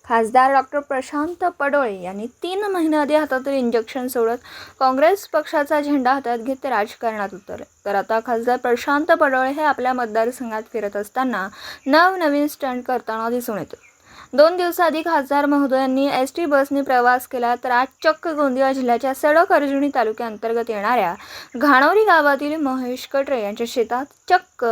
खासदार डॉक्टर प्रशांत पडोळे यांनी 3 महिन्याआधी हातातील इंजेक्शन सोडत काँग्रेस पक्षाचा झेंडा हातात घेत राजकारणात उतरले. तर आता खासदार प्रशांत पडोळे हे आपल्या मतदारसंघात फिरत असताना नवनवीन स्टंट करताना दिसून येतात. 2 दिवसाआधी खासदार महोदयांनी एसटी बसने प्रवास केला, तर आज चक्क गोंदिया जिल्ह्याच्या सडक अर्जुनी तालुक्याअंतर्गत येणाऱ्या घाणोरी गावातील महेश कटरे यांच्या शेतात चक्क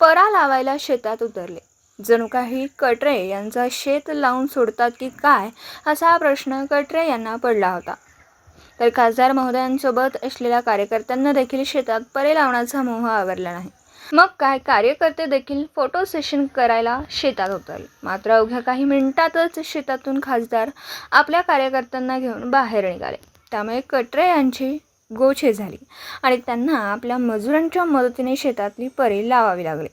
परा लावायला शेतात उतरले. जणू काही कटरे यांचा शेत लावून सोडतात की काय असा प्रश्न कटरे यांना पडला होता. तर खासदार महोदयांसोबत असलेल्या कार्यकर्त्यांना देखील शेतात परे लावण्याचा मोह आवरला नाही. मग काय, कार्यकर्ते देखील फोटो सेशन करायला शेतात उतरले. मात्र अवघ्या काही मिनिटातच शेतातून खासदार आपल्या कार्यकर्त्यांना घेऊन बाहेर निघाले. त्यामुळे कटरे यांची गोछे झाली आणि त्यांना आपल्या मजुरांच्या मदतीने शेतातली परे लावावी लागली.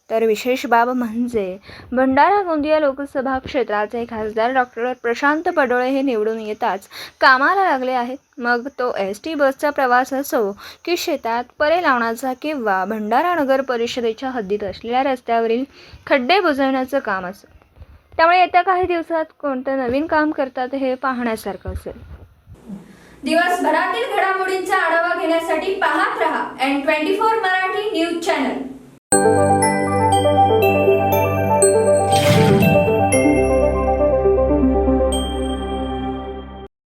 तर विशेष बाब म्हणजे भंडारा गोंदिया लोकसभा क्षेत्राचे खासदार डॉक्टर प्रशांत पडोळे हे निवडून येताच कामाला लागले आहेत. मग तो एसटी बसचा प्रवास असो की शेतात परे लावण्याचा किंवा भंडारा नगर परिषदेच्या हद्दीत असलेल्या रस्त्यावरील खड्डे बुजवण्याचं काम असो. त्यामुळे येत्या काही दिवसात कोणतं नवीन काम करतात हे पाहण्यासारखं असेल. दिवसभरातील घडामोडींचा आढावा घेण्यासाठी पाहत रहा N24 मराठी न्यूज चॅनल.